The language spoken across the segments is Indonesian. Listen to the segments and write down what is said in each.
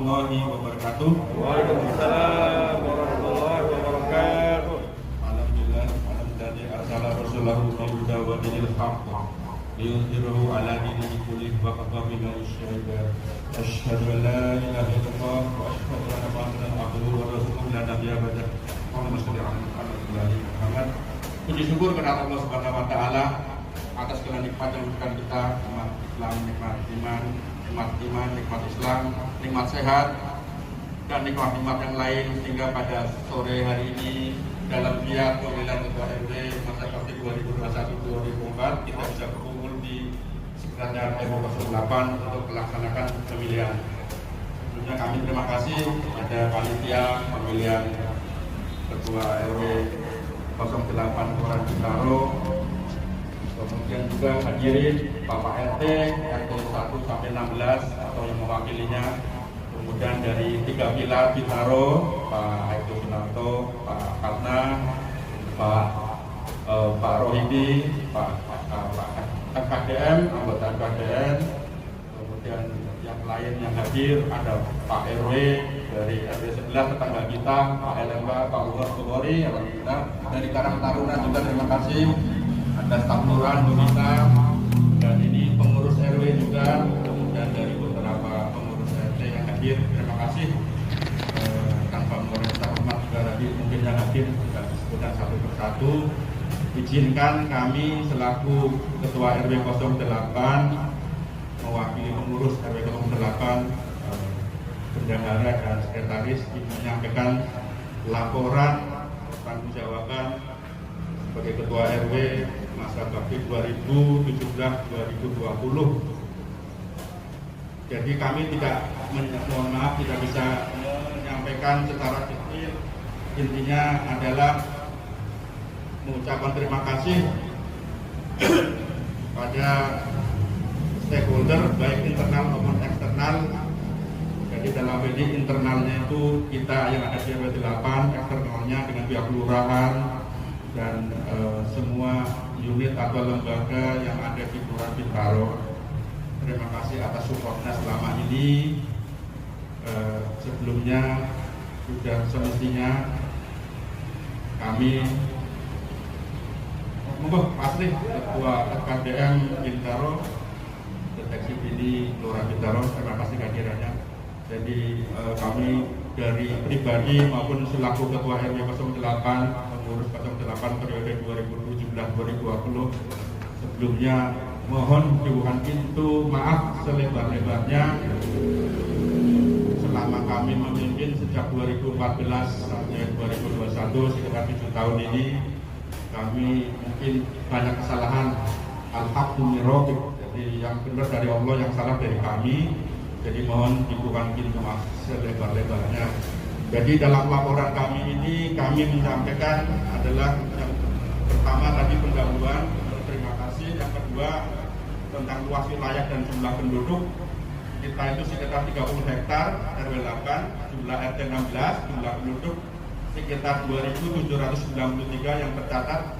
warahmatullahi wabarakatuh. Waalaikumsalam warahmatullahi wabarakatuh. Alhamdulillah, alhamdulillah arsalah rasulahu bil huda wa dinil haqq liyudhhirahu ala dinihi kullihi wa kafa billahi syahida. Asyhadu an la ilaha illallah wa asyhadu anna Muhammadan abduhu wa rasuluhu la nabiyya ba'dah. Allahumma shalli ala Muhammad. Puji syukur kepada Allah Subhanahu wa taala atas segala nikmat yang diberikan kita, nikmat Islam, nikmat iman, nikmat Islam, nikmat sehat, dan nikmat-nikmat yang lain, sehingga pada sore hari ini dalam giat pemilihan ketua RW masa bakti 2021-2024 kita bisa berkumpul di sekretariat RW 08 untuk melaksanakan pemilihan. Sebelumnya kami terima kasih kepada panitia pemilihan ketua RW 08 Kelurahan Bintaro, kemudian juga hadirin Bapak RT 1 sampai 16 atau yang mewakilinya, kemudian dari 3 pilar Bintaro, Pak Aibtu Sunarto, Pak Karna, Pak Rohidi, Pak KDM, anggota KDM, kemudian yang lain yang hadir ada Pak RW dari RW 11 tetangga kita, Pak Elemba, Pak Umar Bukhari, alhamdulillah. Dari Karang Taruna juga terima kasih. Ada staf kelurahan Bonita, dan ini pengurus RW juga, kemudian dari beberapa pengurus RT yang hadir, terima kasih. Tanpa mengurangi hormat juga hadir, mungkin yang hadir tidak disebutkan satu persatu. Izinkan kami selaku Ketua RW 08 mewakili pengurus RW 08, bendahara dan sekretaris menyampaikan laporan pertanggungjawaban sebagai Ketua RW masa bakti 2017-2020. Jadi kami tidak bisa menyampaikan secara detail. Intinya adalah mengucapkan terima kasih pada stakeholder baik internal maupun eksternal. Jadi dalam ini internalnya itu kita yang ada di RW 8, eksternalnya dengan pihak kelurahan dan semua unit atau lembaga yang ada di Kelurahan Bintaro. Terima kasih atas supportnya selama ini. Sebelumnya sudah semestinya kami pasti Ketua KDM Bintaro, deteksi dini Kelurahan Bintaro, terima kasih kehadirannya. Jadi kami dari pribadi maupun selaku Ketua RW 08 pengurus 08 periode 2017-2020 sebelumnya mohon dibuka pintu maaf selebar-lebarnya selama kami memimpin sejak 2014 sampai 2021 sekitar 7 tahun ini. Kami mungkin banyak kesalahan, alhamdulillah, jadi yang benar dari Allah, yang salah dari kami. Jadi mohon dibuka pintu maaf selebar-lebarnya. Jadi dalam laporan kami ini kami menyampaikan adalah yang pertama tadi pendahuluan, terima kasih. Yang kedua tentang luas wilayah dan jumlah penduduk. Kita itu sekitar 30 hektar RW 8, jumlah RT 16, jumlah penduduk sekitar 2.793 yang tercatat.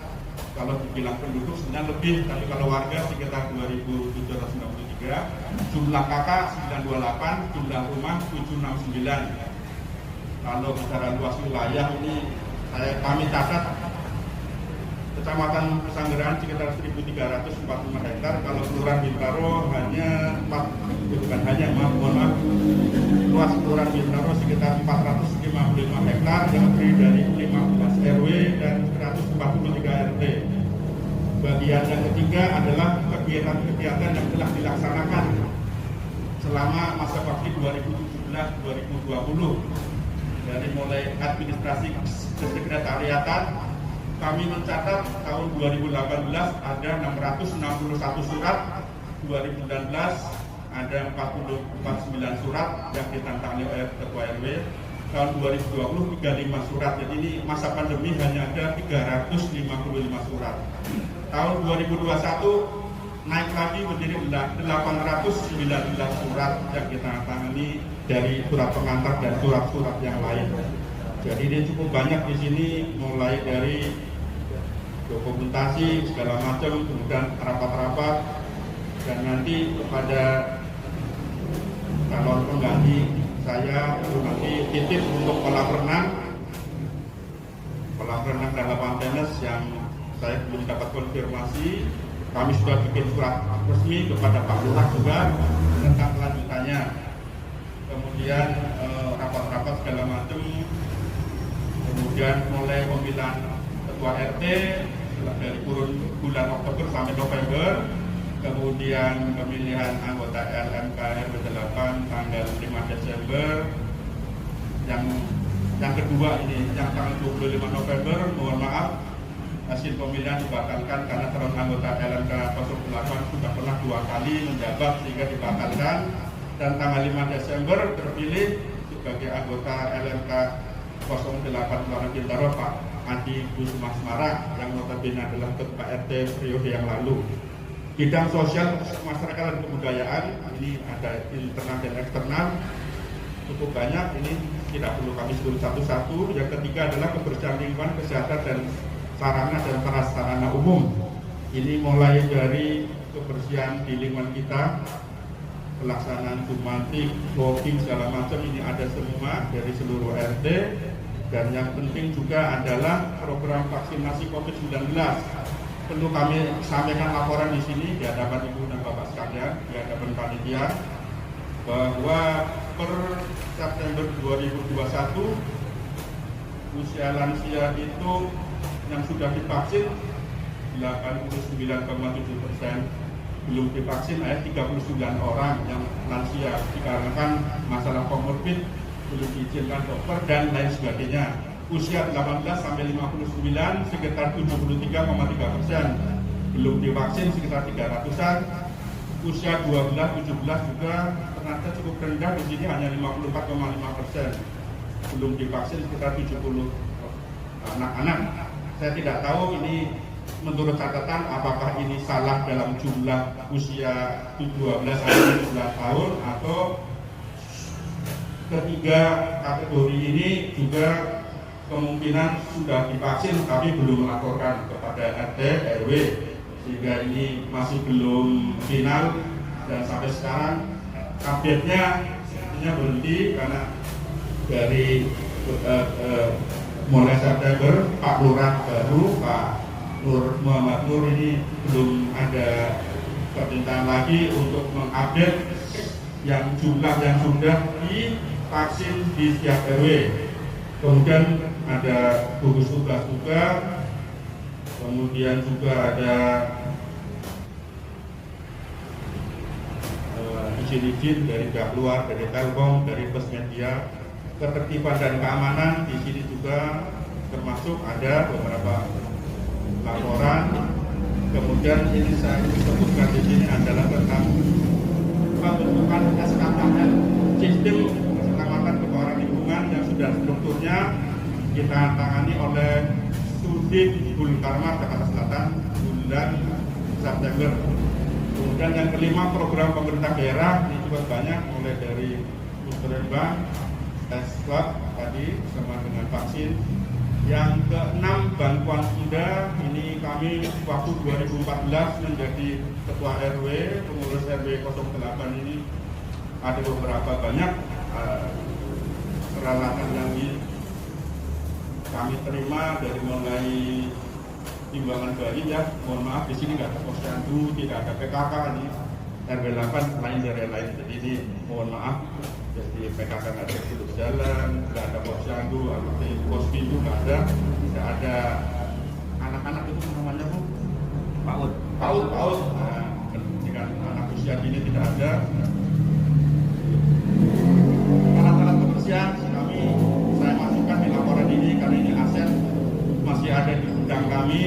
Kalau dibilang penduduk sebenarnya lebih, tapi kalau warga sekitar 2.793. Jumlah kakak 928, jumlah rumah 769. Kalau bicara luas wilayah ini kami catat Kecamatan Pesanggerahan sekitar 1.345 hektar. Kalau Kelurahan Bintaro luas Kelurahan Bintaro sekitar 455 hektar yang terdiri dari 15 RW dan 143 RT. Bagian yang ketiga adalah kegiatan-kegiatan yang telah dilaksanakan selama masa bakti 2017-2020. Dari mulai administrasi kesekretariatan, kami mencatat tahun 2018 ada 661 surat, 2019 ada 49 surat yang ditantangani oleh Ketua RW, tahun 2020 35 surat. Jadi ini masa pandemi hanya ada 355 surat. Tahun 2021 naik lagi menjadi 819 surat yang ditandatangani dari surat pengantar dan surat-surat yang lain. Jadi ini cukup banyak di sini, mulai dari dokumentasi segala macam, kemudian rapat-rapat, dan nanti kepada calon pengganti saya itu nanti titip untuk kolam renang dan lapangan tenis yang saya belum dapat konfirmasi. Kami sudah bikin surat resmi kepada Pak Lurah juga tentang kelanjutannya. Kemudian rapat-rapat segala macam. Kemudian mulai pemilihan ketua RT dari kurun bulan Oktober sampai November. Kemudian pemilihan anggota LMK RW 8 tanggal 5 Desember. Yang kedua ini yang tanggal 25 November, mohon maaf hasil pemilihan dibatalkan karena calon anggota LMK 08 sudah pernah 2 kali menjabat sehingga dibatalkan, dan tanggal 5 Desember terpilih sebagai anggota LMK 08 Kelurahan Bintaro Pak Andi Kusuma Semarang yang notabene adalah ketua RT periode yang lalu. Bidang sosial masyarakat dan kebudayaan ini ada internal dan eksternal cukup banyak, ini tidak perlu kami sebut satu-satu. Yang ketiga adalah kebersihan lingkungan, kesehatan dan sarana dan prasarana umum. Ini mulai dari kebersihan di lingkungan kita, pelaksanaan jumantik, walking segala macam ini ada semua dari seluruh RT. Dan yang penting juga adalah program vaksinasi COVID-19. Perlu kami sampaikan laporan di sini di hadapan Ibu dan Bapak sekalian, di hadapan panitia, bahwa per September 2021 usia lansia itu yang sudah divaksin 89,7%, belum divaksin ada 39 orang yang lansia dikarenakan masalah komorbid, belum diizinkan dokter dan lain sebagainya. Usia 18 sampai 59 sekitar 73,3%, belum divaksin sekitar 300-an. Usia 12-17 juga ternyata cukup rendah, di sini hanya 54,5%, belum divaksin sekitar 70 anak-anak. Saya tidak tahu ini menurut catatan apakah ini salah dalam jumlah usia 12 sampai 19 tahun atau ketiga kategori ini juga kemungkinan sudah divaksin tapi belum melaporkan kepada RT RW, sehingga ini masih belum final. Dan sampai sekarang update-nya sepertinya berhenti karena dari mulai September Pak Lurah baru, Pak Muhammad Nur ini belum ada permintaan lagi untuk mengupdate yang jumlah yang sudah divaksin di setiap RW. Kemudian ada gugus tugas juga, kemudian juga ada izin-izin dari pihak luar, dari Telkom, dari Pos Media. Ketertiban dan keamanan di sini juga termasuk ada beberapa laporan. Kemudian ini saya sebutkan di sini adalah tentang pembentukan SKKN, sistem keselamatan kebakaran lingkungan yang sudah strukturnya kita tangani oleh Sudin Bul Karmat Jakarta Selatan bulan September. Kemudian yang kelima, program pemerintah daerah ini juga banyak, mulai dari Musrembang, Swab tadi bersama dengan vaksin. Yang keenam, bantuan kuda. Ini kami waktu 2014 menjadi ketua RW, pengurus RW 08 ini ada beberapa banyak peralatan yang kami terima, dari mulai timbangan bayi ya, mohon maaf di sini nggak ada posyandu, tidak ada PKK, ini RW 8 lain dari lain, jadi ini mohon maaf. Jadi PKK nggak ada tutup jalan, nggak ada posyandu, pos pintu nggak ada, tidak ada anak-anak itu namanya Bu? PAUD. Nah, dengan anak usia ini tidak ada. Alat-alat kebersihan saya masukkan di laporan ini karena ini aset masih ada di gudang kami,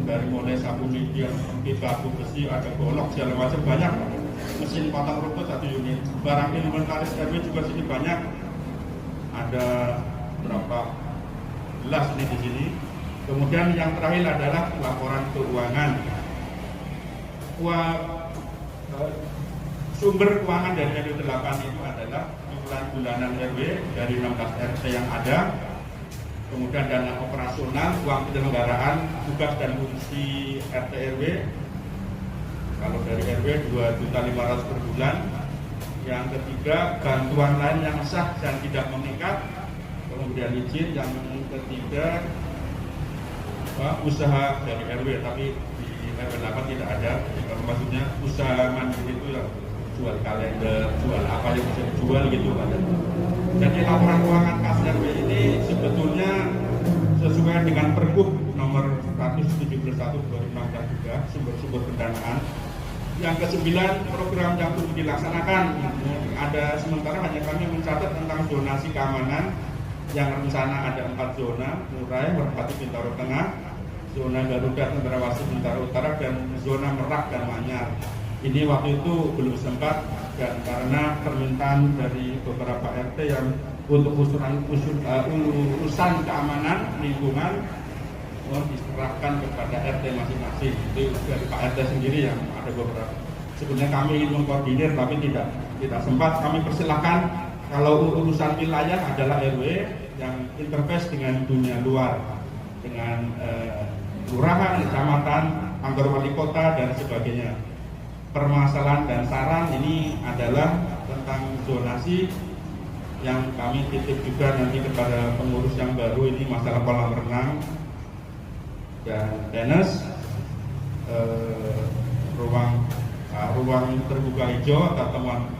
dari mulai sapu lidi, batu besi, ada golok segala macam banyak. Mesin potong rumput 1 unit, barang inventaris RW juga sini banyak, ada berapa belas ini di sini. Kemudian yang terakhir adalah laporan keuangan. Sumber keuangan dari RW 8 itu adalah iuran bulanan RW dari 16 RT yang ada, kemudian dana operasional, uang penyelenggaraan tugas dan fungsi RT RW. Kalau dari RW 2.500.000 per bulan, Yang ketiga, bantuan lain yang sah dan tidak mengikat, kemudian izin. Yang ketiga, usaha dari RW, tapi di RW 8 tidak ada. Jadi maksudnya usaha mandiri itu yang jual kalender, jual apa yang bisa dijual gitu ada. Jadi laporan keuangan kas RW ini sebetulnya sesuai dengan Pergub nomor 171 2016 juga, sumber-sumber pendanaan. Yang ke-9, program yang perlu dilaksanakan. Ada sementara hanya kami mencatat tentang zonasi keamanan yang rencana ada 4 zona: Murai, Merpati, Bintaro Tengah, zona Garuda, Cendrawasih, Bintaro Utara, dan zona Merak dan Manyar. Ini waktu itu belum sempat, dan karena permintaan dari beberapa RT yang untuk urusan keamanan lingkungan diserahkan kepada RT masing-masing. Itu dari Pak RT sendiri yang ada beberapa. Sebenarnya kami ingin mengkoordinir tapi tidak sempat. Kami persilahkan kalau urusan wilayah adalah RW yang interface dengan dunia luar, dengan kelurahan, kecamatan, kantor wali kota dan sebagainya. Permasalahan dan saran ini adalah tentang zonasi yang kami titip juga nanti kepada pengurus yang baru. Ini masalah kolam renang dan tenis, ruang terbuka hijau atau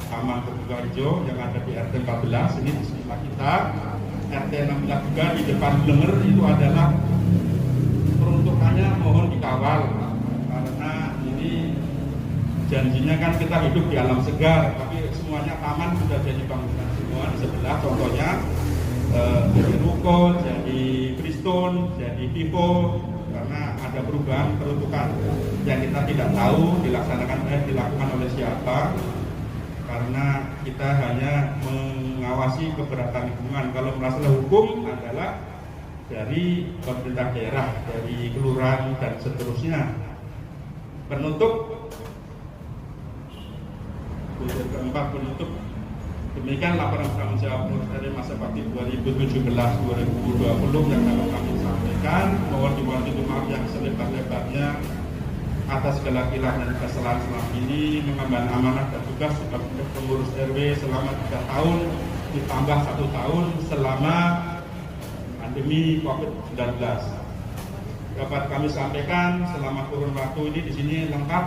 taman terbuka hijau yang ada di RT 14. Ini di sebelah kita. RT 16 juga di depan Blenger itu adalah peruntukannya mohon dikawal, karena ini janjinya kan kita hidup di alam segar, tapi semuanya taman sudah jadi bangunan semua di sebelah. Contohnya jadi ruko, jadi Bristone, jadi Vivo, karena ada perubahan peruntukan yang kita tidak tahu dilakukan oleh siapa, karena kita hanya mengawasi keberatan lingkungan. Kalau masalah hukum adalah dari pemerintah daerah, dari kelurahan dan seterusnya. Penutup, keempat, penutup. Demikian laporan tanggung jawab dari masa bakti 2017-2020 yang dapat kami sampaikan. Mohon diwajibkan maaf yang selebar-lebarnya atas segala khilaf dan kesalahan selama ini. Mengemban amanah dan tugas sebagai pengurus RW selama 3 tahun ditambah 1 tahun selama pandemi COVID-19. Dapat kami sampaikan selama kurun waktu ini di sini lengkap,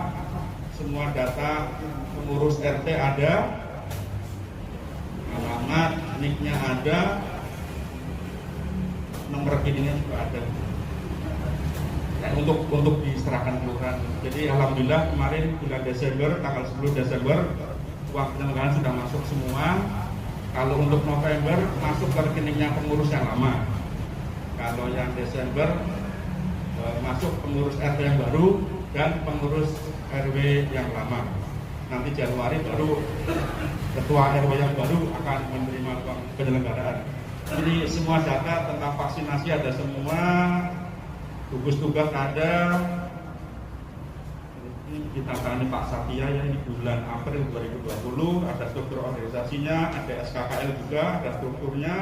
semua data pengurus RT ada, alamat, nicknya ada, nomor rekeningnya juga ada. Dan untuk diserahkan kelurahan. Jadi alhamdulillah kemarin bulan Desember, tanggal 10 Desember uang penyelenggaraan sudah masuk semua. Kalau untuk November masuk ke rekeningnya pengurus yang lama. Kalau yang Desember masuk pengurus RT yang baru dan pengurus RW yang lama. Nanti Januari baru ketua RW yang baru akan menerima uang penyelenggaraan. Jadi semua data tentang vaksinasi ada semua, gugus tugas ada. Ini ditangani Pak Satya ya, ini bulan April 2020, ada struktur organisasinya, ada SKKL juga, ada strukturnya.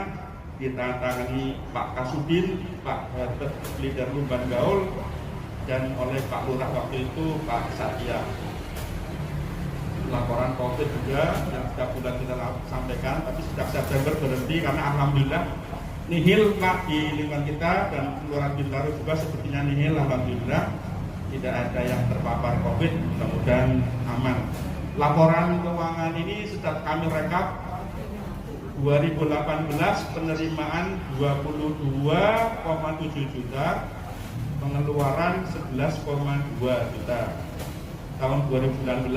Kita tangani Pak Kasudin, Pak Herbert Leader Lumban Gaul, dan oleh Pak Lurah waktu itu Pak Satya. Laporan COVID juga yang setiap bulan kita sampaikan, tapi sejak September berhenti karena alhamdulillah nihil Pak di lingkungan kita, dan Kelurahan Bintaro juga sepertinya nihil, alhamdulillah tidak ada yang terpapar COVID, mudah-mudahan aman. Laporan keuangan ini sudah kami rekap 2018 penerimaan 22,7 juta, pengeluaran 11,2 juta. Tahun 2019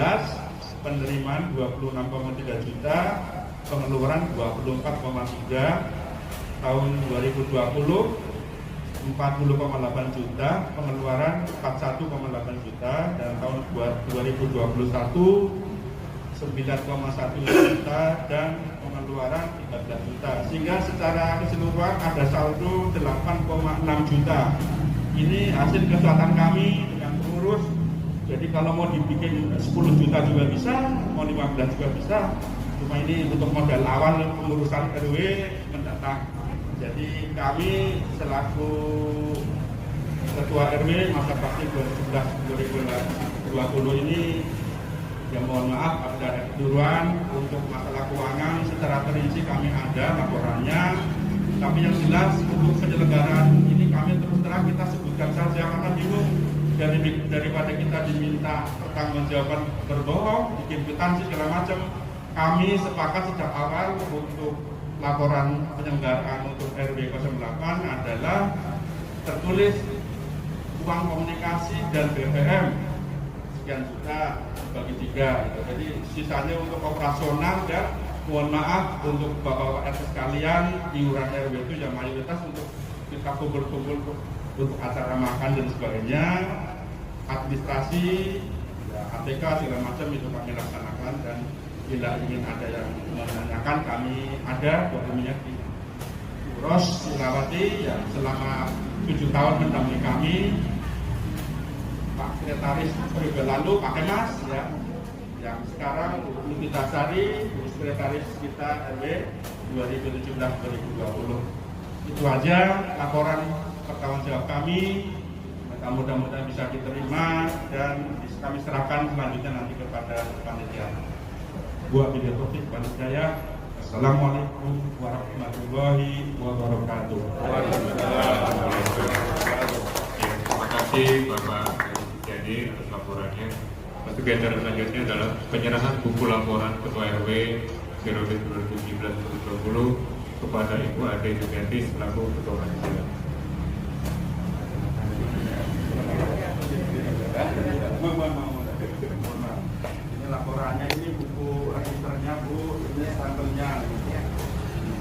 penerimaan 26,3 juta, pengeluaran 24,3. Tahun 2020 40,8 juta, pengeluaran 41,8 juta, dan tahun 2021 9,1 juta dan pengeluaran 13 juta, sehingga secara keseluruhan ada saldo 8,6 juta. Ini hasil kesepakatan kami dengan pengurus. Jadi kalau mau dibikin 10 juta juga bisa, mau 15 juga bisa. Cuma ini untuk modal awal pengurusan RW mendatang. Jadi kami selaku Ketua RW masa bakti 2011-2020 ini Ya mohon maaf ada kekeliruan untuk masalah keuangan secara terinci kami ada laporannya. Tapi yang jelas untuk penyelenggaraan ini kami terus terang kita sebutkan saja karena bingung daripada kita diminta pertanggungjawaban berbohong, bikin kwitansi segala macam. Kami sepakat sejak awal untuk laporan penyelenggaraan untuk RW 08 adalah tertulis uang komunikasi dan BBM sekian juta bagi 3 gitu. Jadi sisanya untuk operasional dan mohon maaf untuk bapak-bapak RT sekalian, iuran RW itu yang mayoritas untuk kita kumpul-kumpul untuk acara makan dan sebagainya, administrasi, ya, ATK segala macam itu kami laksanakan. Dan bila ingin ada yang menanyakan, kami ada dokumennya di Ros Silawati yang selama 7 tahun mendampingi kami. Pak Sekretaris periode lalu Pak Kemas ya, yang sekarang Bu Sari, Sekretaris kita RW 2017-2020. Itu aja laporan pertanggungjawab kami. Mudah-mudahan bisa diterima dan kami serahkan selanjutnya nanti kepada panitia. Buat video topik panitia. Assalamualaikum warahmatullahi wabarakatuh. Terima kasih Bapak Jadi atas laporannya. Untuk agenda selanjutnya adalah penyerahan buku laporan Ketua RW periode 2017-2020 kepada Ibu Ade Jumiati selaku Ketua Panitia. Ini laporannya, ini buku registernya Bu, ini sampelnya.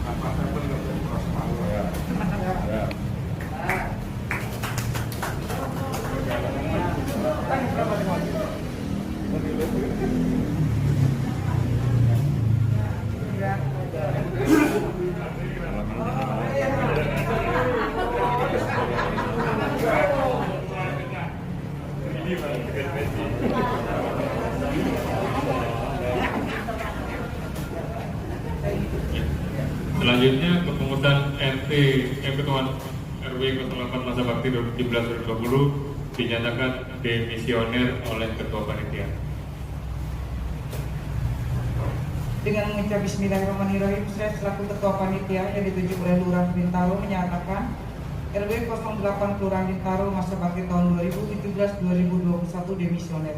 Apa sampel nggak bisa diproses malu ya? Selanjutnya kepengurusan RT Ketua RW 08 masa bakti 2017-2020 dinyatakan demisioner oleh Ketua Panitia. Dengan mengucap Bismillahirrahmanirrahim, saya selaku Ketua Panitia yang ditunjuk oleh Lurah Bintaro menyatakan RW 08 Kelurahan Bintaro masa bakti tahun 2017-2021 demisioner.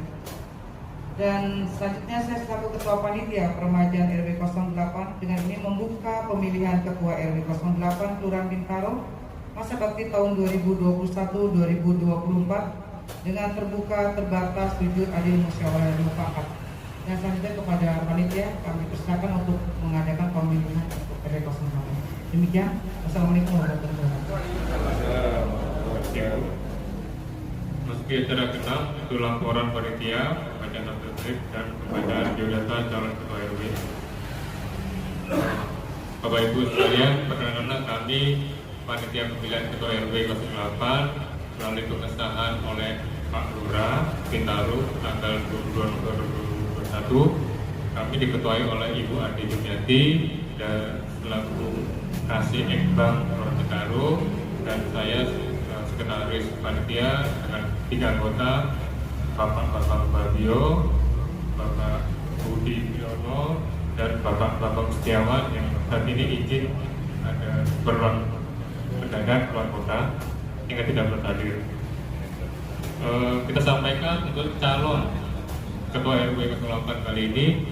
Dan selanjutnya saya selaku Ketua Panitia Peremajaan RW 08 dengan ini membuka pemilihan Ketua RW 08 Kelurahan Bintaro masa bakti tahun 2021-2024 dengan terbuka, terbatas, jujur, adil, musyawarah dan mufakat. Dan selanjutnya kepada panitia kami persilakan untuk mengadakan pemilihan untuk RW 08. Demikian, wassalamualaikum warahmatullahi wabarakatuh. Meski acara ke-6 itu laporan panitia, pembacaan daftar slip dan pembacaan biodata calon Ketua RW. Bapak Ibu sekalian, perkenalkan kami panitia pemilihan Ketua RW 08 melalui pengesahan oleh Pak Lurah Bintaro tanggal 22 November 2021. Kami diketuai oleh Ibu Ade Jumiati dan selaku Kasih Ekbang Kelurahan Bintaro, dan saya sekretaris panitia dengan 3 anggota, Bapak Babio, Bapak Budi Wiono, dan Bapak Setiawan yang saat ini izin ada keperluan mendadak keluar kota hingga tidak berhadir. Kita sampaikan untuk calon Ketua RW 08 kali ini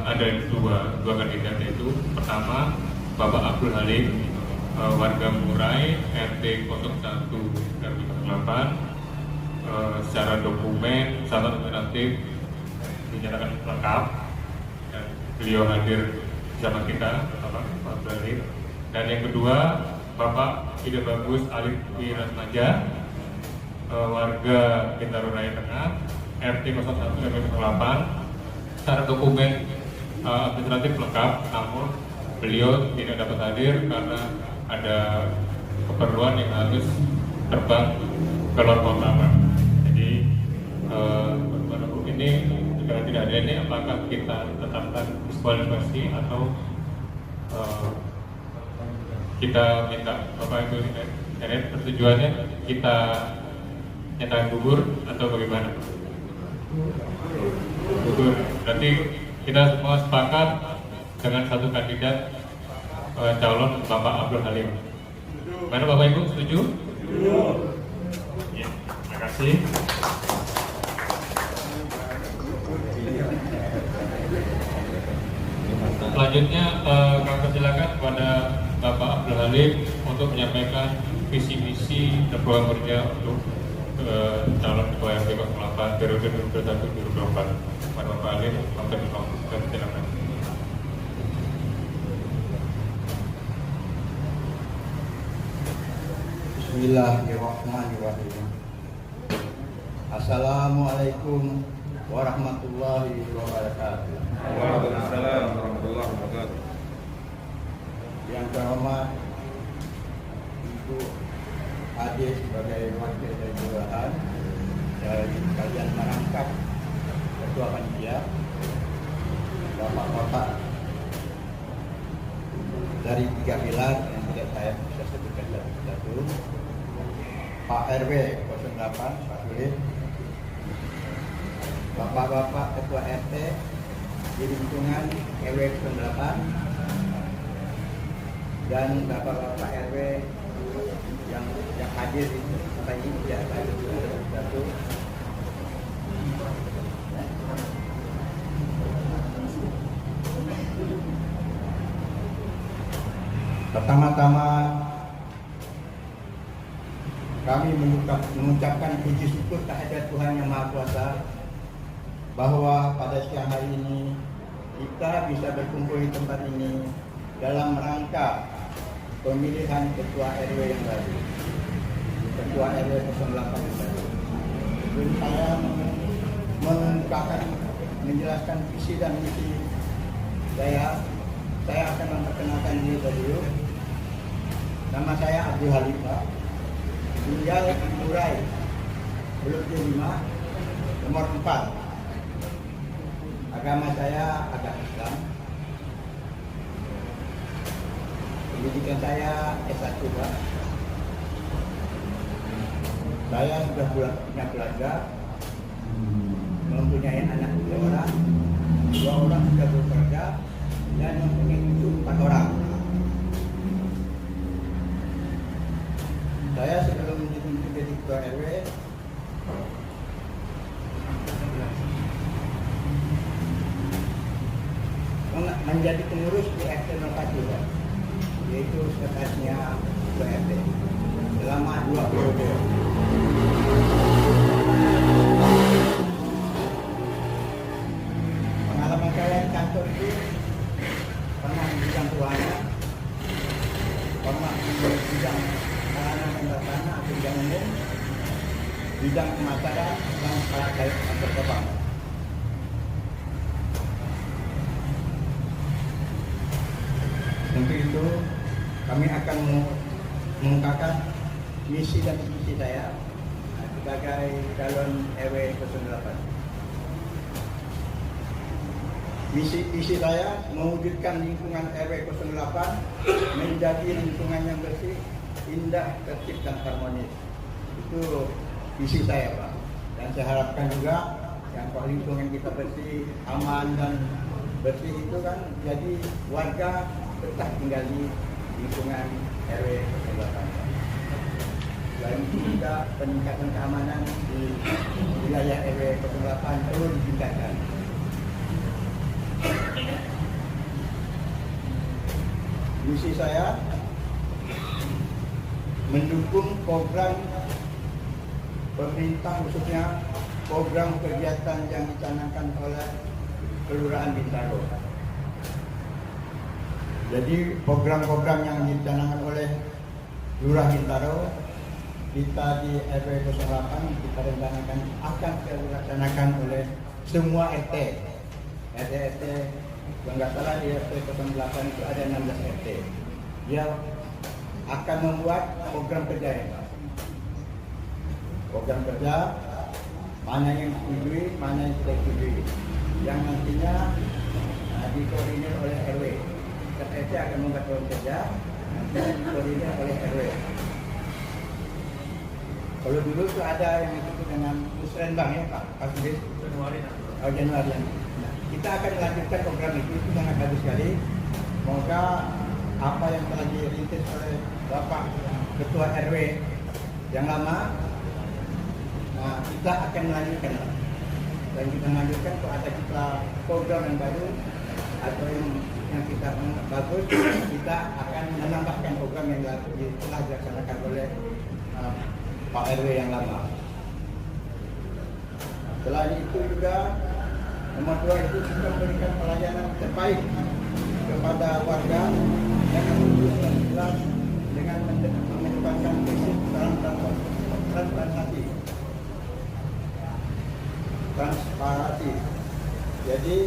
ada dua kandidat, yaitu pertama Bapak Abdul Halim, warga Murai, RT 01 RW 08. Secara dokumen, secara administratif dinyatakan lengkap dan beliau hadir bersama kita, Bapak Abdul Halim. Dan yang kedua Bapak Ide Bagus Alif Wirasmaja, warga Bintaro Raya Tengah, RT 01 RW 08. Secara dokumen administratif lengkap, namun beliau tidak dapat hadir karena ada keperluan yang harus terbang ke luar kota, Pak. Jadi pada grup ini jika tidak ada ini, apakah kita tetapkan diskualifikasi atau kita minta Bapak Ibu persetujuannya kita nyatakan gugur atau bagaimana? Betul. Berarti kita semua sepakat dengan satu kandidat calon Bapak Abdul Halim. Mana Bapak Ibu setuju? Ya, terima kasih. Selanjutnya kami persilakan kepada Bapak Abdul Halim untuk menyampaikan visi misi dan program kerja untuk calon ketua RW 08 periode 2021-2024. Kepada Bapak Halim, kami persilakan. Bismillahirrahmanirrahim. Assalamualaikum warahmatullahi wabarakatuh. Waalaikumsalam warahmatullahi wabarakatuh. Yang terhormat Ibu Ade sebagai wakil dari kelurahan dari kalian merangkap ketua panitia, bapak-bapak dari 3 pilar yang tidak saya bisa sebutkan satu-satu, Pak RW 08 Pak Sulit, bapak-bapak ketua RT di lingkungan RW 08, dan bapak-bapak RW yang hadir di tempat ini ya, satu. Pertama-tama kami mengucapkan puji syukur kehadirat Tuhan Yang Maha Kuasa bahwa pada siang hari ini kita bisa berkumpul di tempat ini dalam rangka pemilihan ketua RW yang baru, ketua RW 08 yang baru. Jadi saya mengungkapkan, menjelaskan visi dan misi saya akan memperkenalkan diri dulu. Nama saya Abdul Halim, tinggal di Murai, Blok 5, nomor 4. Agama saya agama Islam. Pendidikan saya S1, Pak. Saya sudah punya keluarga, mempunyai anak 2 orang, 2 orang sudah bekerja, dan mempunyai cucu 4 orang. Saya sebelum menjadi ketua RW menjadi pengurus di RT 04, yaitu sekretarisnya ketua RT selama 2 periode. Pengalaman saya di kantor itu pernah di bidang keuangan, pernah di bidang sarana dan prasarana atau bidang umum, bidang pemasaran, dan perangkat kantor cabang. Untuk itu kami akan mengungkapkan misi dan visi saya sebagai calon RW 08. Visi saya mewujudkan lingkungan RW 08 menjadi lingkungan yang bersih, indah, tertib, dan harmonis. Itu visi saya, Pak. Dan saya harapkan juga yang kalau lingkungan kita bersih, aman, dan bersih itu kan jadi warga betah tinggal di lingkungan RW 08. Selain itu juga peningkatan keamanan di wilayah RW 08 perlu ditingkatkan. Misi saya mendukung program pemerintah, khususnya program kegiatan yang dicanangkan oleh Kelurahan Bintaro. Jadi program-program yang dicanangkan oleh Lurah Bintaro, kita di RW 08 kita rencanakan akan dilaksanakan oleh semua RT. RT kalau nggak salah di RT 08 itu ada 16 RT. Dia akan membuat program kerja ya, Pak. Program kerja mana yang disetujui, mana yang tidak disetujui, yang nantinya dikoordinir oleh RW. RT akan membuat program kerja, nanti dikoordinir oleh RW. Kalau dulu itu ada yang disebut dengan musrenbang ya Pak, Januari yang kita akan melanjutkan program itu sangat bagus sekali. Semoga apa yang telah dirintis oleh Bapak Ketua RW yang lama, kita akan melanjutkan dan kita melanjutkan kalau ada kita program yang baru atau yang kita bagus, kita akan menambahkan program yang telah dilaksanakan oleh Pak RW yang lama. Selain itu juga nomor 2 itu kita memberikan pelayanan terbaik kepada warga dengan jelas dengan mengedepankan prinsip transparansi. Jadi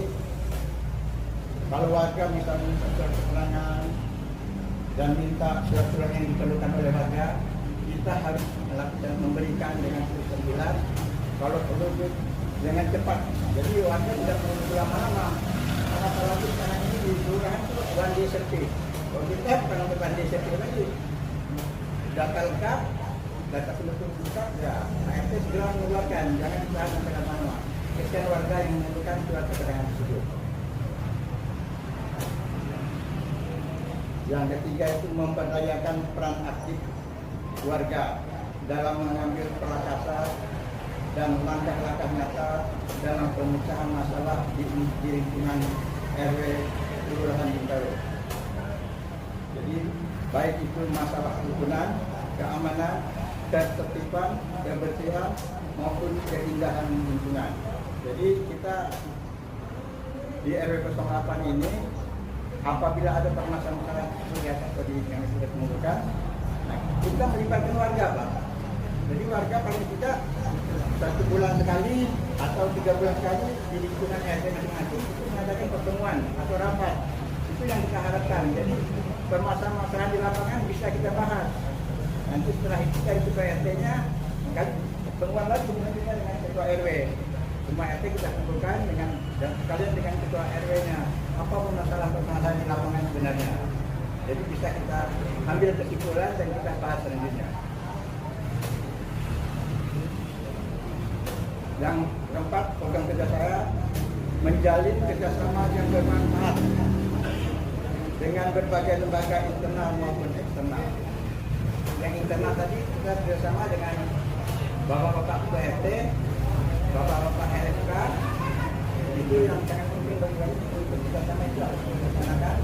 kalau warga misalnya minta surat keterangan dan minta surat-surat yang diperlukan oleh warga, kita harus memberikan dengan sistem jelas. Kalau perlu dengan cepat. Jadi warga tidak perlu lama-lama. Karena apalagi sekarang ini di kelurahan itu one day service. Kalau kita bukan untuk one day service lagi. Data lengkap, data penduduk lengkap, ya ART segera mengeluarkan. Jangan ditahan sampai lama-lama. Kesian warga yang membutuhkan surat keterangan tersebut. Yang ketiga itu memperdayakan peran aktif warga dalam mengambil perakasa dan langkah-langkah nyata dalam pemecahan masalah di lingkungan RW Kelurahan Bintaro. Jadi baik itu masalah kerukunan, keamanan, ketertiban, kebersihan maupun keindahan lingkungan. Jadi kita di RW 08 ini apabila ada permasalahan seperti yang sudah kemukakan, kita melibatkan warga, Pak. Jadi warga paling tidak 1 bulan sekali atau 3 bulan sekali di lingkungan RT masing-masing itu mengadakan pertemuan atau rapat. Itu yang kita harapkan. Jadi permasalahan di lapangan bisa kita bahas. Nanti setelah itu dari ketua RT-nya, pertemuan lagi dengan ketua RW. Semua RT kita kumpulkan dan sekalian dengan ketua RW-nya. Apa permasalahan di lapangan sebenarnya. Jadi bisa kita ambil kesimpulan dan kita bahas selanjutnya. Yang keempat, program kerja saya menjalin kerjasama yang bermanfaat dengan berbagai lembaga internal maupun eksternal. Yang internal tadi kita kerjasama dengan Bapak-Bapak Ketua RT, Bapak-Bapak RSK, itu yang sangat penting bagi kami untuk kerjasama itu harus dilaksanakan.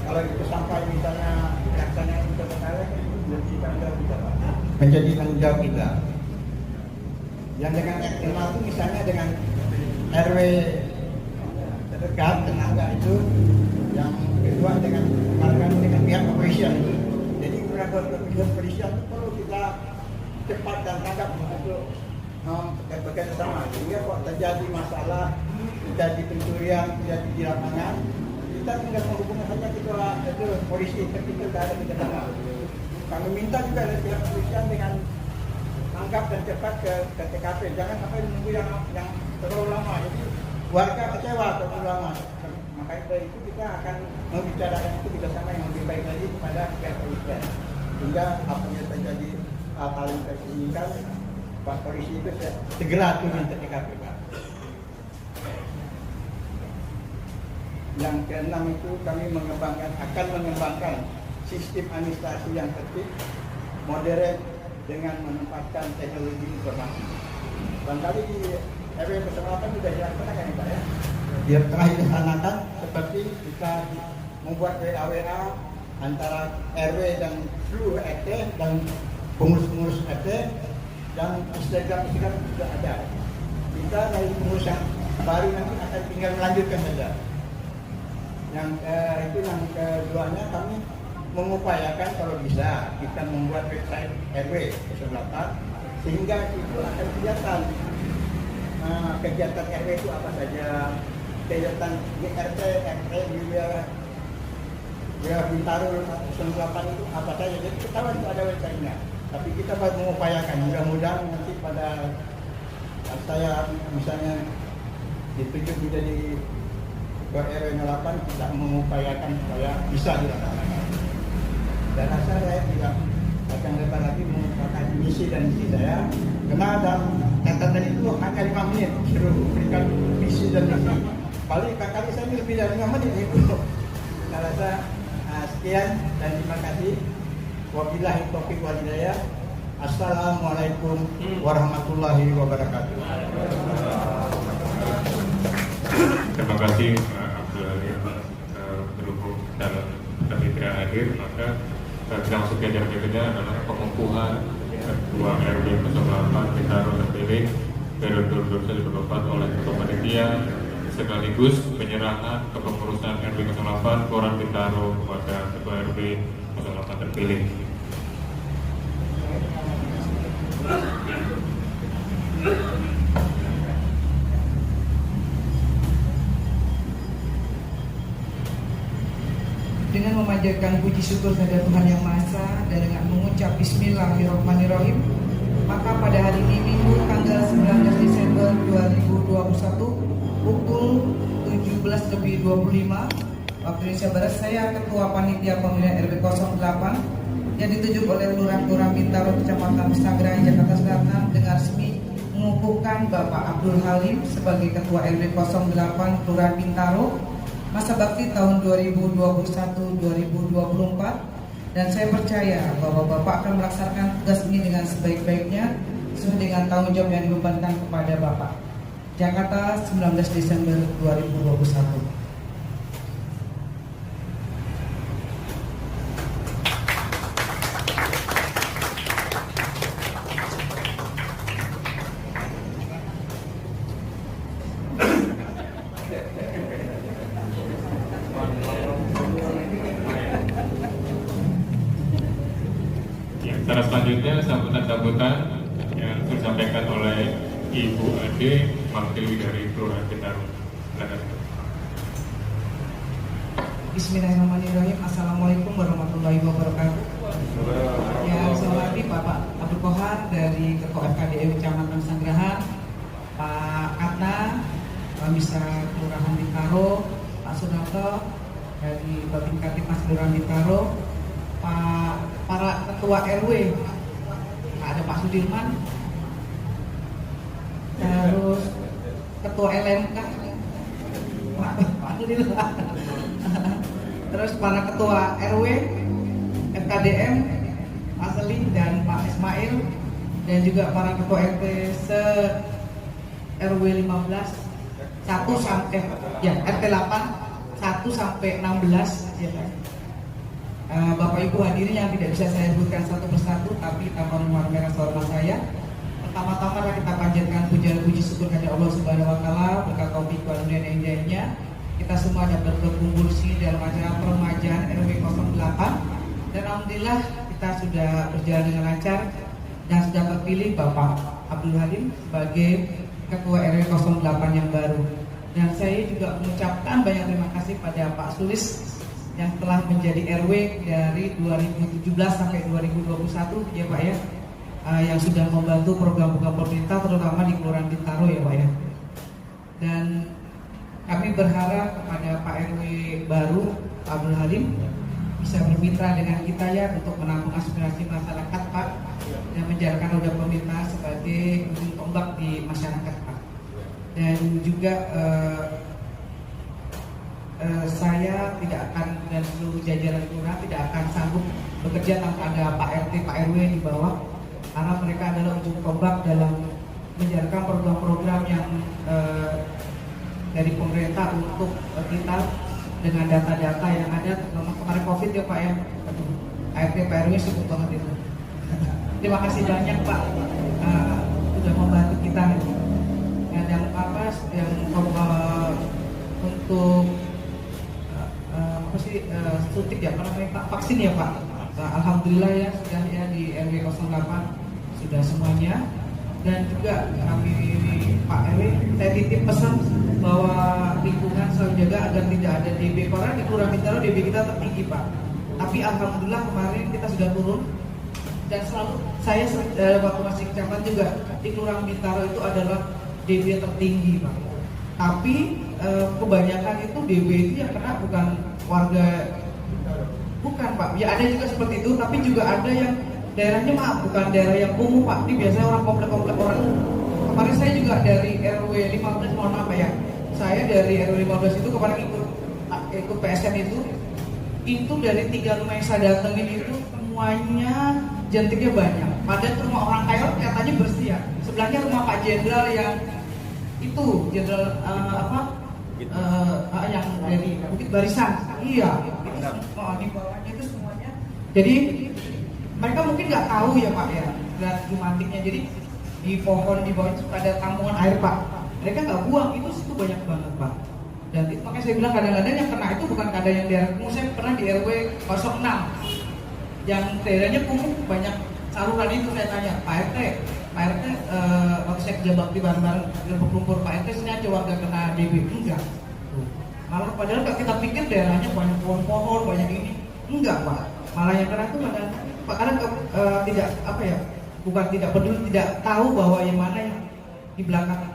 Kalau itu sampai misalnya dilaksanakan untuk bersalah, kita menjadi tanggung jawab kita. Yang dengan eksternal itu misalnya dengan RW terdekat tenaga itu, yang kedua dengan pihak kepolisian. Jadi pihak kepolisian itu perlu kita cepat dan tanggap untuk bekerja sama. Sehingga kalau terjadi masalah, terjadi pencurian, terjadi di lapangan, kita tinggal menghubungkan saja ke polisi ketika ada bencana. Kami minta juga dari pihak kepolisian dengan tanggap dan cepat ke TKP. Jangan sampai menunggu yang terlalu lama. Jadi warga kecewa terlalu lama. Maka dari itu kita akan membicarakan itu bersama yang lebih baik lagi kepada pihak kepolisian. Sehingga apabila terjadi hal yang terjadi, Pak polisi itu segera turun ke TKP, Pak. Yang keenam itu kami akan mengembangkan sistem administrasi yang tertib, modern dengan menempatkan teknologi informasi. Barangkali di RW 08 sudah dilaksanakan ya Pak ya. Dia tengah dilaksanakan seperti kita membuat WA antara RW dan seluruh RT dan pengurus-pengurus RT dan Instagram sudah ada. Kita dari pengurus yang baru nanti akan tinggal melanjutkan saja. Yang itu yang keduanya kami mengupayakan kalau bisa kita membuat website RW 08 sehingga itu akan kelihatan kegiatan RW itu apa saja, kegiatan RT di wilayah Bintaro 08 itu apa saja. Jadi ketahuan itu ada websitenya. Tapi kita baru mengupayakan. Mudah-mudahan nanti pada saya misalnya ditunjuk menjadi Ketua RW 08 kita mengupayakan supaya bisa dilaksanakan. Dan saya tidak akan lebar lagi mengungkapkan misi dan visi saya Karena dalam catatan itu hanya 5 menit suruh berikan visi dan misi. Paling kali saya ini lebih dari 5 menit itu. Saya rasa sekian dan terima kasih. Wabillahi taufiq wal hidayah. Assalamualaikum warahmatullahi wabarakatuh. Terima kasih Pak Abdul Halim berhubung dalam tapi tidak hadir, maka kita masuk ke acara berikutnya adalah pengukuhan Ketua RW 08 Bintaro terpilih periode 2024 oleh Ketua Panitia sekaligus penyerahan kepengurusan RW 08 Kelurahan Bintaro kepada Ketua RW 08 terpilih. Dengan memanjatkan puji syukur kepada Tuhan Yang Maha Esa dan dengan mengucap Bismillahirrahmanirrahim, maka pada hari ini Minggu tanggal 19 Desember 2021 pukul 17.25 waktu Indonesia Barat, saya Ketua Panitia Pemilihan RW 08 yang ditunjuk oleh Kelurahan Bintaro Kecamatan Pesanggerahan Jakarta Selatan dengan resmi mengukuhkan Bapak Abdul Halim sebagai Ketua RW 08 Kelurahan Bintaro masa bakti tahun 2021-2024, dan saya percaya bahwa Bapak akan melaksanakan tugas ini dengan sebaik-baiknya sesuai dengan tanggung jawab yang dibebankan kepada Bapak. Jakarta, 19 Desember 2021. Cara selanjutnya sambutan-sambutan yang disampaikan oleh Ibu Ade, wakil dari Kelurahan Bintaro. Bismillahirrahmanirrahim. Assalamualaikum warahmatullahi wabarakatuh. Yang saya hormati Bapak Abdul Kohar dari Ketua FKDM Kecamatan Pesanggerahan, Pak Katna, Bisa Kelurahan Bintaro, Pak Sunarto dari Babin Katimas Kelurahan Bintaro, para ketua RW, ada Pak Sudirman, terus ketua LMK, Pak Sudirman, terus para ketua RW, FKDM, Pak Seling dan Pak Ismail, dan juga para ketua RT RW 15, 1 sampai RT 8, 1 sampai 16 ya. Bapak Ibu hadirin yang tidak bisa saya sebutkan satu persatu, tapi tanpa memerlukan hormat saya. Pertama-tama kita panjatkan puji syukur kepada Allah Subhanahu Wa Taala berkat taufik dan hidayahnya. Kita semua dapat berkumpul di dalam acara peremajaan RW 08 dan alhamdulillah kita sudah berjalan dengan lancar dan sudah terpilih Bapak Abdul Halim sebagai Ketua RW 08 yang baru. Dan saya juga mengucapkan banyak terima kasih pada Pak Sulis yang telah menjadi RW dari 2017 sampai 2021 ya Pak ya, yang sudah membantu program-program pemerintah terutama di Kelurahan Bintaro ya Pak ya. Dan kami berharap kepada Pak RW baru Pak Abdul Halim bisa bermitra dengan kita ya untuk menampung aspirasi masyarakat Pak dan menjalankan roda pemerintah sebagai ujung tombak di masyarakat Pak. Dan juga saya tidak akan dan seluruh jajaran kelurahan tidak akan sanggup bekerja tanpa ada Pak RT, Pak RW di bawah, karena mereka adalah ujung tombak dalam menjalankan program-program yang dari pemerintah untuk kita dengan data-data yang ada, terutama kemarin COVID ya Pak ya. RT, Pak RW sibuk banget itu. Terima kasih banyak Pak sudah membantu kita. Dan yang untuk suntik ya, vaksin ya Pak. Alhamdulillah ya sudah ya di RW 08 sudah semuanya. Dan juga kami Pak RW saya titip pesan bahwa lingkungan selalu jaga agar tidak ada DB, karena di Kelurahan Bintaro DB kita tertinggi Pak. Tapi alhamdulillah kemarin kita sudah turun dan selalu saya waktu masih kecamatan juga di Kelurahan Bintaro itu adalah DB tertinggi Pak. Tapi kebanyakan itu DB itu yang kena bukan warga, bukan Pak. Ya ada juga seperti itu, tapi juga ada yang daerahnya maaf bukan daerah yang kumuh Pak, ini biasanya orang komplek-komplek orang. Kemarin saya juga dari RW 15, mohon maaf ya, saya dari RW 15 itu kemarin ikut PSN itu dari 3 rumah yang saya datengin itu semuanya jentiknya banyak. Padahal rumah orang kaya kelihatannya bersih ya. Sebelahnya rumah Pak Jenderal yang itu Jenderal yang dari Bukit Barisan. Iya, itu di bawahnya itu semuanya. Jadi mereka mungkin nggak tahu ya Pak ya, lihat jumantiknya. Jadi di pohon di bawah itu ada tampungan air Pak. Mereka nggak buang, itu situ banyak banget Pak. Dan itu makanya saya bilang kadang-kadang yang kena itu bukan kadang yang daerah kumuh. Saya pernah di RW 06 yang daerahnya kumuh banyak saluran itu. Saya tanya Pak RT waktu saya kerja bakti bareng-bareng lumpur Pak RT sini aja warga kena DB. Enggak. Malah padahal kalau kita pikir daerahnya banyak pohon-pohon, banyak ini. Enggak Pak. Malah yang kena itu Pak kadang tidak bukan tidak peduli, tidak tahu bahwa yang mana yang di belakang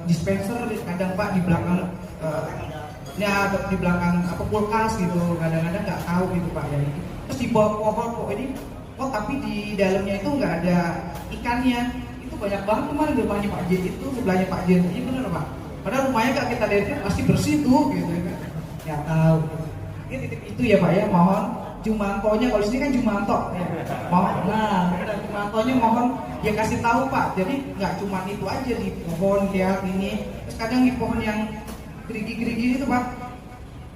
dispenser kadang Pak di belakang di belakang kulkas gitu, kadang-kadang nggak tahu gitu Pak ya. Terus di bawah pohon kok ini tapi di dalamnya itu nggak ada ikannya. Itu banyak banget kemarin di rumahnya Pak J itu, sebelahnya Pak J ini benar Pak. Padahal rumahnya nggak kita lihat pasti bersih tuh gitu kan. Ya tahu. Ini titik itu ya Pak ya, mohon Jumantonya, kalau di sini kan Jumanto ya. Jumantonya mohon ya kasih tahu Pak. Jadi nggak cuma itu aja di pohon lihat ini. Terus kadang di pohon yang gerigi-gerigi itu Pak,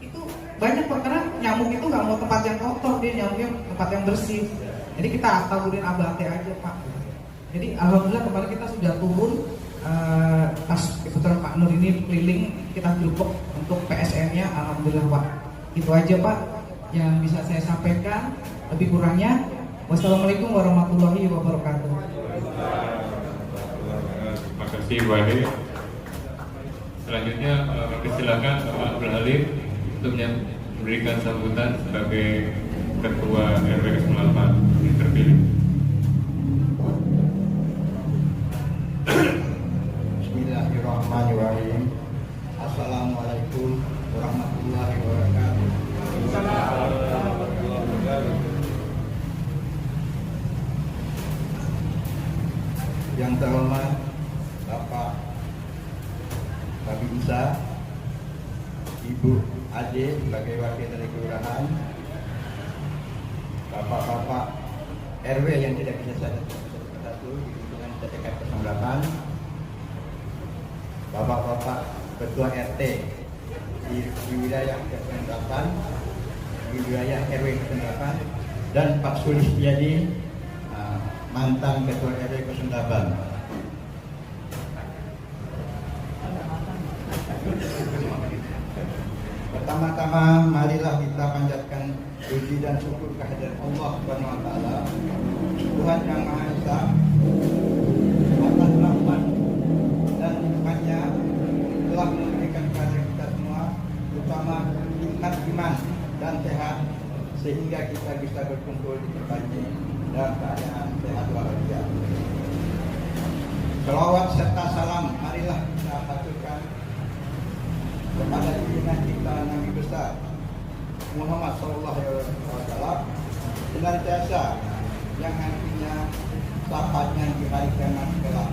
itu banyak Pak, karena nyamuk itu nggak mau tempat yang kotor, dia nyamuknya tempat yang bersih. Jadi kita taburin abate aja Pak. Jadi alhamdulillah kemarin kita sudah turun pas kebetulan Pak Nur ini keliling, kita grupuk untuk PSN-nya, alhamdulillah Pak. Itu aja Pak yang bisa saya sampaikan, lebih kurangnya wassalamualaikum warahmatullahi wabarakatuh. Terima kasih Bu Ade. Selanjutnya silakan Bapak Abdul Halim untuk memberikan sambutan sebagai Ketua RW 08 yang terpilih. Bismillahirrahmanirrahim. Assalamualaikum warahmatullahi wabarakatuh. Yang terhormat Bapak Babinsa, Ibu Ade sebagai wakil dari kelurahan, Bapak-bapak RW yang tidak bisa saya satu di lingkungan TTK 08, Bapak-bapak Ketua RT di wilayah 08, di wilayah RW 08, dan Pak Sulistiadi, mantan Ketua RW 08. Pertama-tama marilah kita panjatkan puji dan syukur kehadirat Allah Subhanahu wa taala, Tuhan yang Maha Esa, atas rahmat dan nikmatnya telah memberikan kepada kita semua, terutama nikmat iman dan sehat, sehingga kita bisa berkumpul di tempat ini dalam keadaan sehat walafiat. Selawat serta salam marilah kita haturkan kepada junjungan kita Nabi besar Muhammad Sallallahu Alaihi Wasallam, senantiasa yang nantinya sahabatnya di hari kiamat kelak.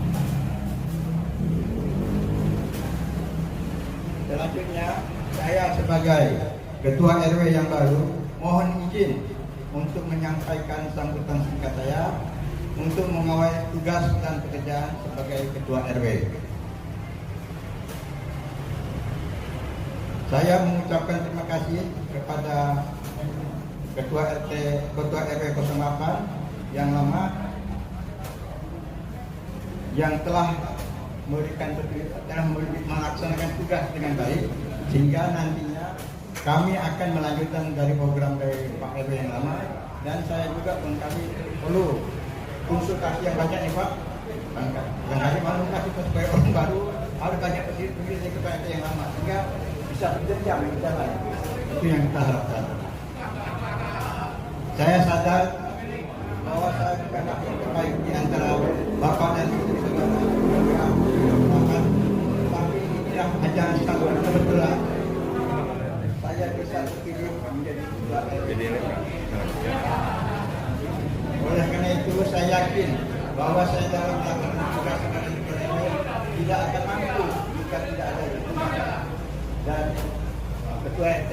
Selanjutnya, saya sebagai Ketua RW yang baru mohon izin untuk menyampaikan sambutan singkat saya untuk mengawal tugas dan pekerjaan sebagai Ketua RW. Saya mengucapkan terima kasih kepada Ketua RW 08 yang lama yang telah melaksanakan tugas dengan baik, sehingga nantinya kami akan melanjutkan dari program dari Pak RW yang lama, dan saya juga pun kami perlu konsultasi yang banyak nih Pak. Yang kami mau kasih sebagai orang baru harus banyak pergi ke Pak RW yang lama sehingga bisa berjalan. Itu yang kita harapkan. Saya sadar bahwa saya bukan yang terbaik di antara Bapak dan Ibu saudara, tapi inilah ajaran satu kebetulan saya bisa terpilih menjadi ketua RW. Saya yakin bahwa saya dalam melakukan tugas sebagai ketua RW tidak akan mampu jika tidak ada dukungan dan ketua RT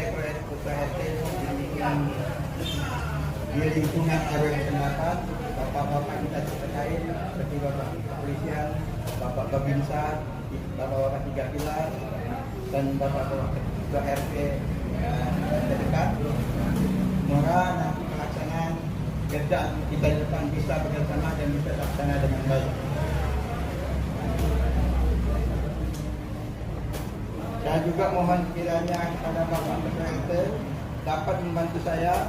di lingkungan RW Kendatan, bapak-bapak kita terkait seperti bapak kepolisian, bapak Babinsa, bapak-bapak 3 pilar, dan bapak-bapak ketua RT terdekat. Semoga nanti pelaksanaan kerja kita di depan bisa bersama dan bisa terlaksana dengan baik. Saya juga mohon kiranya kepada bapak ketua RT dapat membantu saya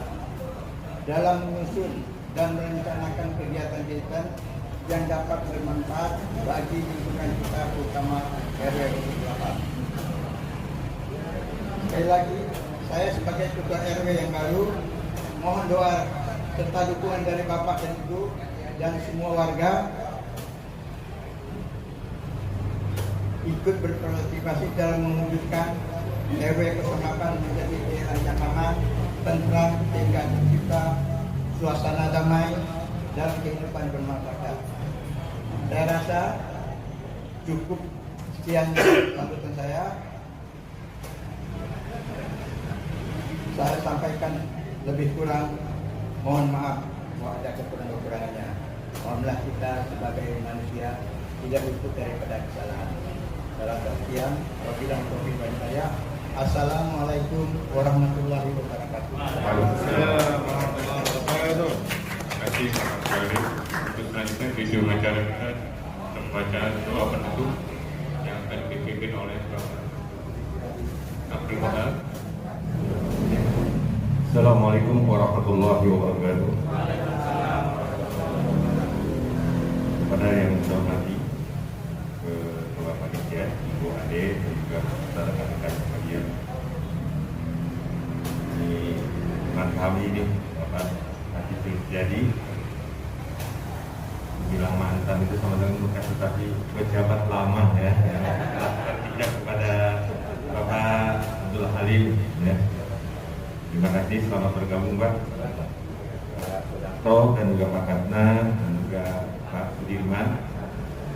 dalam menyusun dan merencanakan kegiatan-kegiatan yang dapat bermanfaat bagi lingkungan kita, terutama RW 28. Sekali lagi, saya sebagai ketua RW yang baru mohon doa serta dukungan dari Bapak dan Ibu dan semua warga ikut berpartisipasi dalam mewujudkan RW 08 menjadi daerah yang aman, tentram, sehingga tercipta suasana damai dan kehidupan bermartabat. Saya rasa cukup sekian sambutan saya. Saya sampaikan lebih kurang, mohon maaf kalau ada kekurangan-kekurangannya. Mohonlah kita sebagai manusia tidak luput daripada kesalahan. Dalam sekian, wabillahi taufiq wal hidayah. Assalamualaikum warahmatullahi wabarakatuh. Waalaikumsalam warahmatullahi wabarakatuh. Terima kasih Pak Khalid. Untuk selanjutnya video acara kita pembacaan doa penutup yang akan dipimpin oleh Bapak Abdul Wahab. Assalamualaikum warahmatullahi wabarakatuh. Kepada yang saya hormati, Ketua Panitia, Ibu Ade, dan juga rekan-rekan sekalian. Ini teman kami ini, Bapak Haji Setiadi, bilang mantan itu sama dengan bukan, tetapi pejabat lama ya. Tidak kepada Bapak Abdul Halim ya. Terima kasih, selamat bergabung Pak Toh dan juga Pak Katna dan juga Pak Sudirman,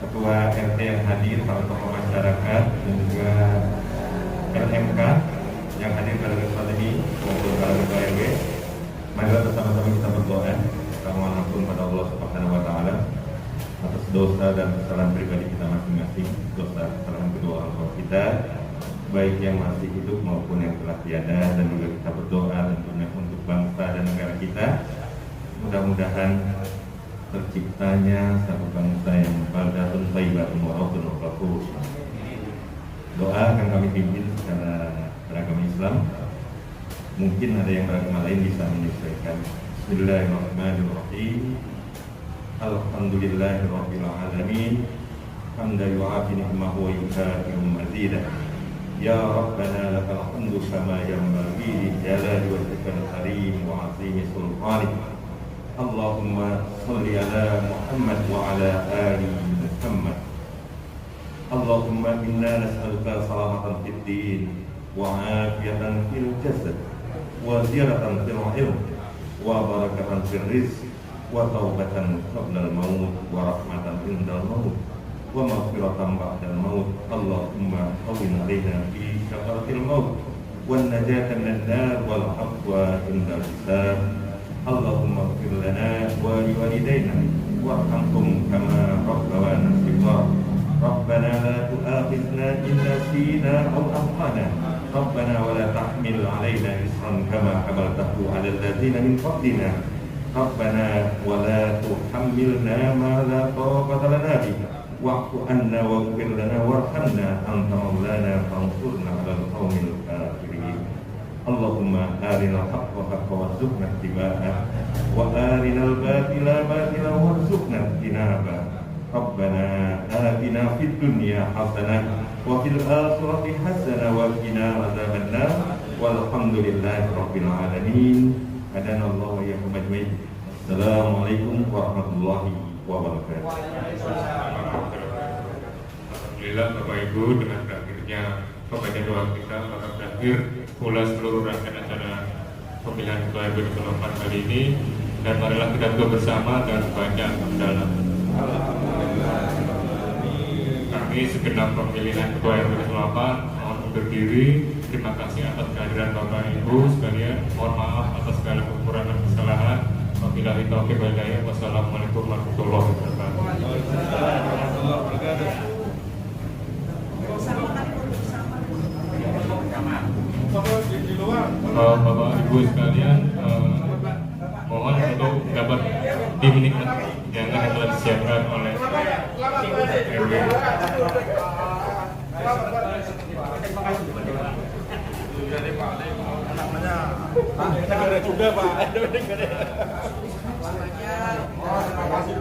Ketua RT yang hadir, para tokoh masyarakat dan juga LMK yang hadir pada kesempatan ini maupun para ketua RW. Marilah bersama-sama kita berdoa, kita mohon ampun pada Allah Subhanahu wa taala atas dosa dan kesalahan pribadi kita masing-masing, dosa kesalahan kedua orang tua kita, baik yang masih hidup maupun yang telah tiada, dan juga kita berdoa tentunya untuk bangsa dan negara kita. Mudah-mudahan terciptanya satu bangsa yang baldatun thayyibatun wa rabbun ghafur. Doa akan kami pimpin secara beragama Islam. Mungkin ada yang beragama lain bisa menyesuaikan. Bismillahirrahmanirrahim. Alhamdulillahirabbil alamin. Hamdan yu'afi ni'mahu wa yukafi'u mazidah. Ya Rabbana lakal hamdu kama yanbaghi li jalali wajhikal karim wa 'azimi sultanik. Allahumma shalli ala Muhammad wa ala ali Muhammad. Allahumma inna nas'aluka salamatan fid din wa 'afiyatan fil jasad wa ziyaratan fil ilm wa barakatan fil rizq wa taubatan qabla al-maut wa rahmatan indal maut wa maghfiratan ba'dal maut. Allahumma hawwin 'alaina fi sakaratil maut wan najata minan nar wal afwa indal hisab. Allahumma ighfir lana wa liwalidayna warhamhum kama rabbawana shighara. Rabbana la tu'akhidhna in nasina aw akhtana. Rabbana wa la tahmil 'alaina isran kama hamaltahu 'alal ladzina min qablina. Rabbana wa la tuhammilna ma la taqata lana bihi wa'fu 'anna waghfir lana warhamna anta maulana fansurna 'alal qaumil kafirin. Allahumma arinal haqqa haqqan warzuqna ittiba'ah wa arinal batila batilan warzuqna ijtinabah. Rabbana atina fid dunya hasanah wa fil akhirati hasanah wa qina adzabannar. Walhamdulillahi rabbil alamin. Hadanallahu wa iyyakum ajmain. Assalamualaikum warahmatullahi wabarakatuh. Alhamdulillah Bapak Ibu, dengan berakhirnya pembacaan doa kita, maka berakhir pula seluruh rangkaian acara pemilihan ketua RW 08 kali ini. dan marilah kita duduk bersama dan baca mendalam. Kami segenap pemilihan Ketua RW 8 mohon undur diri. Terima kasih atas kehadiran Bapak Ibu sekalian. Mohon maaf atas segala kekurangan dan kesalahan. Wabillahi taufiq wal hidayah. Wassalamualaikum warahmatullahi wabarakatuh. Bapak Ibu sekalian, mohon untuk dapat diminta jangan yang telah disiapkan oleh RW. Negara juga Pak. Terima kasih.